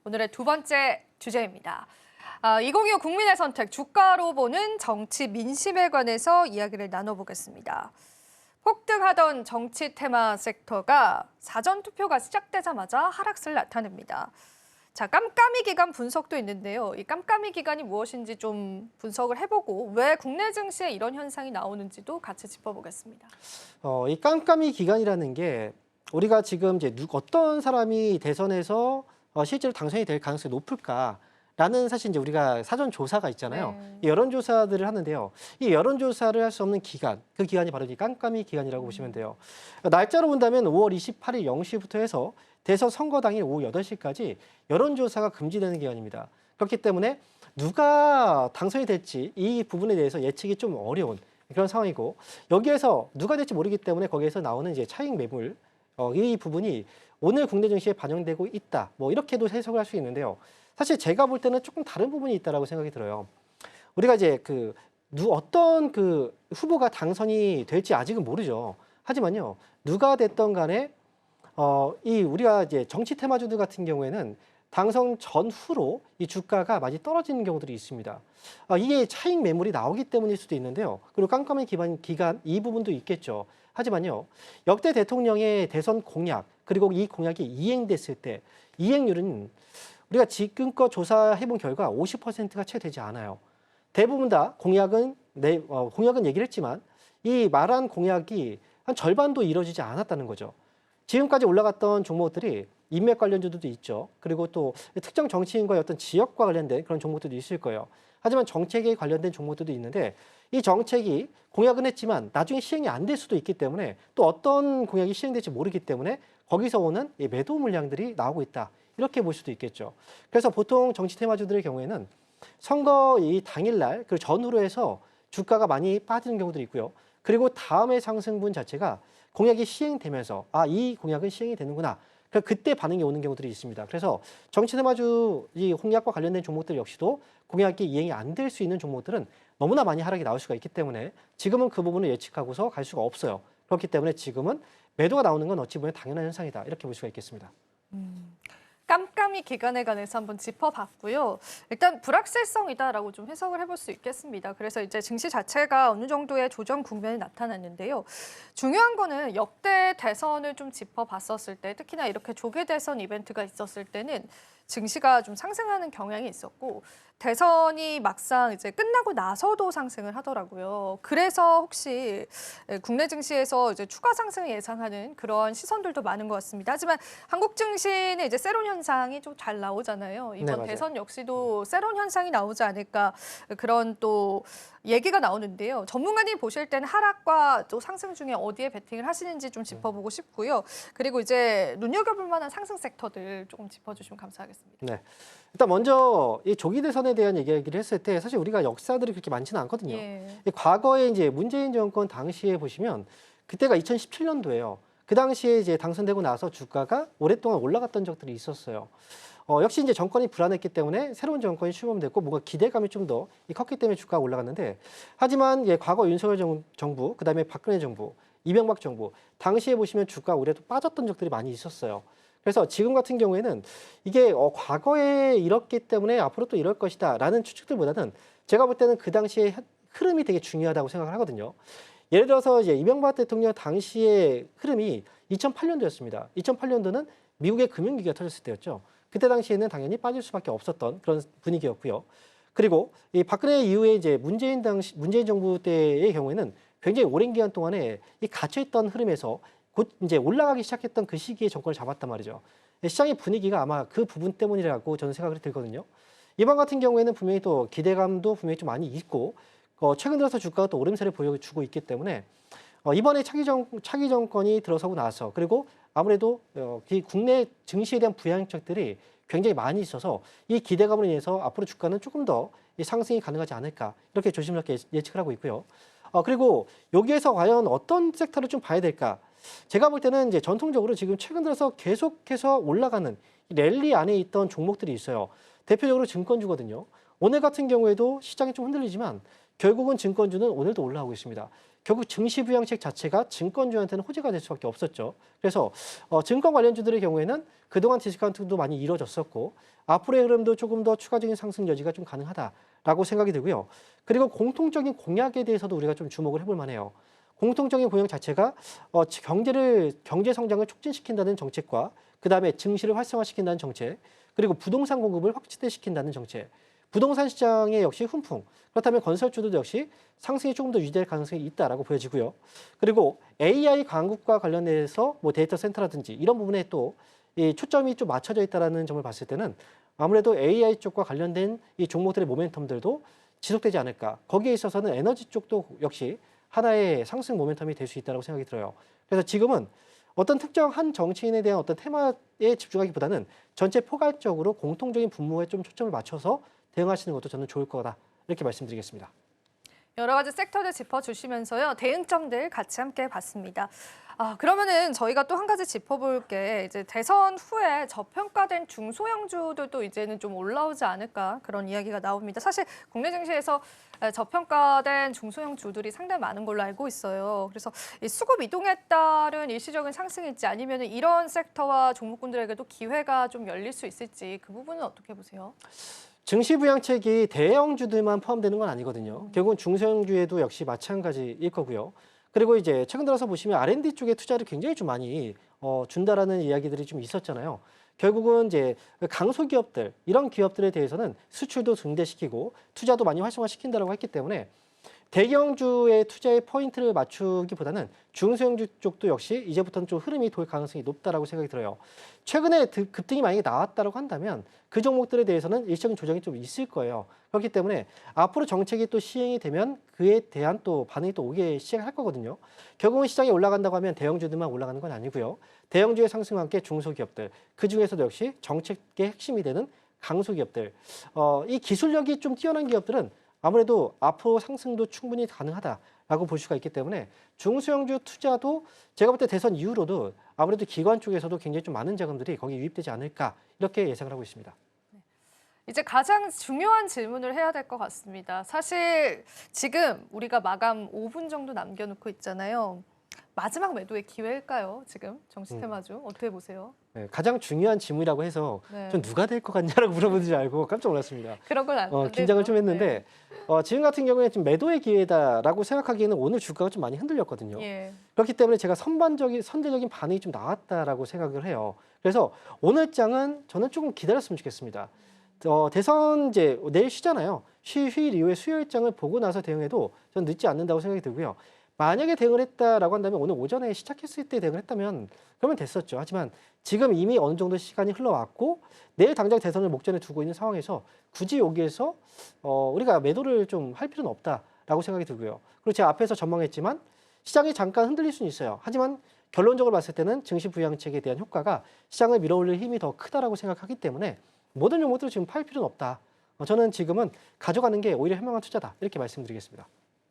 오늘의 두 번째 주제입니다. 2025 국민의 선택, 주가로 보는 정치 민심에 관해서 이야기를 나눠보겠습니다. 폭등하던 정치 테마 섹터가 사전 투표가 시작되자마자 하락세를 나타냅니다. 자, 깜깜이 기간 분석도 있는데요. 이 깜깜이 기간이 무엇인지 좀 분석을 해보고 왜 국내 증시에 이런 현상이 나오는지도 같이 짚어보겠습니다. 이 깜깜이 기간이라는 게 우리가 지금 이제 어떤 사람이 대선에서 실제로 당선이 될 가능성이 높을까라는 사실 이제 우리가 사전 조사가 있잖아요. 네. 이 여론 조사들을 하는데요. 이 여론 조사를 할 수 없는 기간, 그 기간이 바로 이 깜깜이 기간이라고 보시면 돼요. 날짜로 본다면 5월 28일 0시부터 해서 대선 선거 당일 오후 8시까지 여론 조사가 금지되는 기간입니다. 그렇기 때문에 누가 당선이 될지 이 부분에 대해서 예측이 좀 어려운 그런 상황이고, 여기에서 누가 될지 모르기 때문에 거기에서 나오는 이제 차익 매물, 이 부분이 오늘 국내 증시에 반영되고 있다. 뭐 이렇게도 해석을 할 수 있는데요. 사실 제가 볼 때는 조금 다른 부분이 있다라고 생각이 들어요. 우리가 이제 어떤 후보가 당선이 될지 아직은 모르죠. 하지만요, 누가 됐던 간에 우리가 이제 정치 테마주들 같은 경우에는 당선 전후로 이 주가가 많이 떨어지는 경우들이 있습니다. 이게 차익 매물이 나오기 때문일 수도 있는데요. 그리고 깜깜이 기간 이 부분도 있겠죠. 하지만요, 역대 대통령의 대선 공약, 그리고 이 공약이 이행됐을 때 이행률은 우리가 지금껏 조사해본 결과 50%가 채 되지 않아요. 대부분 다 공약은 얘기를 했지만 이 말한 공약이 한 절반도 이루어지지 않았다는 거죠. 지금까지 올라갔던 종목들이 인맥 관련주도 있죠. 그리고 또 특정 정치인과의 어떤 지역과 관련된 그런 종목들도 있을 거예요. 하지만 정책에 관련된 종목들도 있는데 이 정책이 공약은 했지만 나중에 시행이 안 될 수도 있기 때문에, 또 어떤 공약이 시행될지 모르기 때문에 거기서 오는 이 매도 물량들이 나오고 있다. 이렇게 볼 수도 있겠죠. 그래서 보통 정치 테마주들의 경우에는 선거 이 당일날 그 전후로 해서 주가가 많이 빠지는 경우들이 있고요. 그리고 다음의 상승분 자체가 공약이 시행되면서 이 공약은 시행이 되는구나. 그때 반응이 오는 경우들이 있습니다. 그래서 정치 테마주 이 공약과 관련된 종목들 역시도 공약이 이행이 안 될 수 있는 종목들은 너무나 많이 하락이 나올 수가 있기 때문에 지금은 그 부분을 예측하고서 갈 수가 없어요. 그렇기 때문에 지금은 매도가 나오는 건 어찌 보면 당연한 현상이다. 이렇게 볼 수가 있겠습니다. 깜깜이 기간에 관해서 한번 짚어봤고요. 일단 불확실성이다라고 좀 해석을 해볼 수 있겠습니다. 그래서 이제 증시 자체가 어느 정도의 조정 국면이 나타났는데요. 중요한 거는 역대 대선을 좀 짚어봤었을 때, 특히나 이렇게 조계 대선 이벤트가 있었을 때는 증시가 좀 상승하는 경향이 있었고, 대선이 막상 이제 끝나고 나서도 상승을 하더라고요. 그래서 혹시 국내 증시에서 이제 추가 상승을 예상하는 그런 시선들도 많은 것 같습니다. 하지만 한국 증시는 이제 세론 현상이 좀 잘 나오잖아요. 이번 맞아요. 대선 역시도 세론 현상이 나오지 않을까, 그런 또 얘기가 나오는데요. 전문가님 보실 때는 하락과 또 상승 중에 어디에 베팅을 하시는지 좀 짚어보고 싶고요. 그리고 이제 눈여겨볼 만한 상승 섹터들 조금 짚어주시면 감사하겠습니다. 네. 일단 먼저 이 조기 대선에 대한 얘기를 했을 때 사실 우리가 역사들이 그렇게 많지는 않거든요. 예. 과거에 이제 문재인 정권 당시에 보시면 그때가 2017년도예요. 그 당시에 이제 당선되고 나서 주가가 오랫동안 올라갔던 적들이 있었어요. 역시 이제 정권이 불안했기 때문에 새로운 정권이 출범됐고 뭔가 기대감이 좀 더 컸기 때문에 주가가 올라갔는데, 하지만 과거 윤석열 정부, 그다음에 박근혜 정부, 이명박 정부 당시에 보시면 주가 오히려 빠졌던 적들이 많이 있었어요. 그래서 지금 같은 경우에는 이게 과거에 이렇기 때문에 앞으로 또 이럴 것이다라는 추측들보다는 제가 볼 때는 그 당시의 흐름이 되게 중요하다고 생각을 하거든요. 예를 들어서 이제 이명박 대통령 당시의 흐름이 2008년도였습니다. 2008년도는 미국의 금융위기가 터졌을 때였죠. 그때 당시에는 당연히 빠질 수밖에 없었던 그런 분위기였고요. 그리고 이 박근혜 이후에 이제 문재인 정부 때의 경우에는 굉장히 오랜 기간 동안에 이 갇혀있던 흐름에서 곧 이제 올라가기 시작했던 그 시기에 정권을 잡았단 말이죠. 시장의 분위기가 아마 그 부분 때문이라고 저는 생각이 들거든요. 이번 같은 경우에는 분명히 또 기대감도 분명히 좀 많이 있고, 최근 들어서 주가가 또 오름세를 보여주고 있기 때문에 이번에 차기 정권이 들어서고 나서, 그리고 아무래도 이 국내 증시에 대한 부양책들이 굉장히 많이 있어서 이 기대감으로 인해서 앞으로 주가는 조금 더 상승이 가능하지 않을까, 이렇게 조심스럽게 예측을 하고 있고요. 그리고 여기에서 과연 어떤 섹터를 좀 봐야 될까? 제가 볼 때는 이제 전통적으로 지금 최근 들어서 계속해서 올라가는 랠리 안에 있던 종목들이 있어요. 대표적으로 증권주거든요. 오늘 같은 경우에도 시장이 좀 흔들리지만 결국은 증권주는 오늘도 올라오고 있습니다. 결국 증시 부양책 자체가 증권주한테는 호재가 될 수밖에 없었죠. 그래서 증권 관련주들의 경우에는 그동안 디스카운트도 많이 이뤄졌었고 앞으로의 흐름도 조금 더 추가적인 상승 여지가 좀 가능하다라고 생각이 들고요. 그리고 공통적인 공약에 대해서도 우리가 좀 주목을 해볼 만해요. 공통적인 공약 자체가 경제 성장을 촉진시킨다는 정책과 그다음에 증시를 활성화시킨다는 정책, 그리고 부동산 공급을 확대시킨다는 정책, 부동산 시장에 역시 훈풍, 그렇다면 건설주도 역시 상승이 조금 더 유지될 가능성이 있다라고 보여지고요. 그리고 AI 강국과 관련해서 뭐 데이터 센터라든지 이런 부분에 또 이 초점이 좀 맞춰져 있다라는 점을 봤을 때는 아무래도 AI 쪽과 관련된 이 종목들의 모멘텀들도 지속되지 않을까. 거기에 있어서는 에너지 쪽도 역시 하나의 상승 모멘텀이 될 수 있다고 생각이 들어요. 그래서 지금은 어떤 특정 한 정치인에 대한 어떤 테마에 집중하기보다는 전체 포괄적으로 공통적인 분모에 좀 초점을 맞춰서 대응하시는 것도 저는 좋을 거다. 이렇게 말씀드리겠습니다. 여러 가지 섹터들 짚어주시면서요. 대응점들 같이 함께 봤습니다. 그러면은 저희가 또 한 가지 짚어볼 게 이제 대선 후에 저평가된 중소형주들도 이제는 좀 올라오지 않을까 그런 이야기가 나옵니다. 사실 국내 증시에서 저평가된 중소형주들이 상당히 많은 걸로 알고 있어요. 그래서 이 수급 이동에 따른 일시적인 상승일지 아니면 이런 섹터와 종목군들에게도 기회가 좀 열릴 수 있을지 그 부분은 어떻게 보세요? 증시 부양책이 대형주들만 포함되는 건 아니거든요. 결국은 중소형주에도 역시 마찬가지일 거고요. 그리고 이제 최근 들어서 보시면 R&D 쪽에 투자를 굉장히 좀 많이 준다라는 이야기들이 좀 있었잖아요. 결국은 이제 강소기업들 이런 기업들에 대해서는 수출도 증대시키고 투자도 많이 활성화시킨다라고 했기 때문에 대형주의 투자의 포인트를 맞추기보다는 중소형주 쪽도 역시 이제부터는 좀 흐름이 돌 가능성이 높다라고 생각이 들어요. 최근에 급등이 만약에 나왔다라고 한다면 그 종목들에 대해서는 일시적인 조정이 좀 있을 거예요. 그렇기 때문에 앞으로 정책이 또 시행이 되면 그에 대한 또 반응이 또 오기 시작할 거거든요. 결국은 시장이 올라간다고 하면 대형주들만 올라가는 건 아니고요. 대형주의 상승과 함께 중소기업들, 그 중에서도 역시 정책의 핵심이 되는 강소기업들, 이 기술력이 좀 뛰어난 기업들은 아무래도 앞으로 상승도 충분히 가능하다라고 볼 수가 있기 때문에 중소형주 투자도 제가 볼 때 대선 이후로도 아무래도 기관 쪽에서도 굉장히 좀 많은 자금들이 거기 유입되지 않을까 이렇게 예상을 하고 있습니다. 이제 가장 중요한 질문을 해야 될 것 같습니다. 사실 지금 우리가 마감 5분 정도 남겨놓고 있잖아요. 마지막 매도의 기회일까요? 지금 정시테마주 어떻게 보세요? 네, 가장 중요한 질문이라고 해서 네. 좀 누가 될 것 같냐라고 물어보는 줄 알고 깜짝 놀랐습니다. 그런 건 안 긴장을 좀 되죠. 했는데 지금 같은 경우에 좀 매도의 기회다라고 생각하기에는 오늘 주가가 좀 많이 흔들렸거든요. 예. 그렇기 때문에 제가 선제적인 반응이 좀 나왔다라고 생각을 해요. 그래서 오늘 장은 저는 조금 기다렸으면 좋겠습니다. 대선 이제 내일 쉬잖아요. 휴일 이후에 수요일장을 보고 나서 대응해도 전 늦지 않는다고 생각이 들고요. 만약에 대응을 했다라고 한다면 오늘 오전에 시작했을 때 대응을 했다면 그러면 됐었죠. 하지만 지금 이미 어느 정도 시간이 흘러왔고 내일 당장 대선을 목전에 두고 있는 상황에서 굳이 여기에서 우리가 매도를 좀 할 필요는 없다라고 생각이 들고요. 그리고 제가 앞에서 전망했지만 시장이 잠깐 흔들릴 수는 있어요. 하지만 결론적으로 봤을 때는 증시 부양책에 대한 효과가 시장을 밀어올릴 힘이 더 크다라고 생각하기 때문에 모든 종목들을 지금 팔 필요는 없다. 저는 지금은 가져가는 게 오히려 현명한 투자다. 이렇게 말씀드리겠습니다.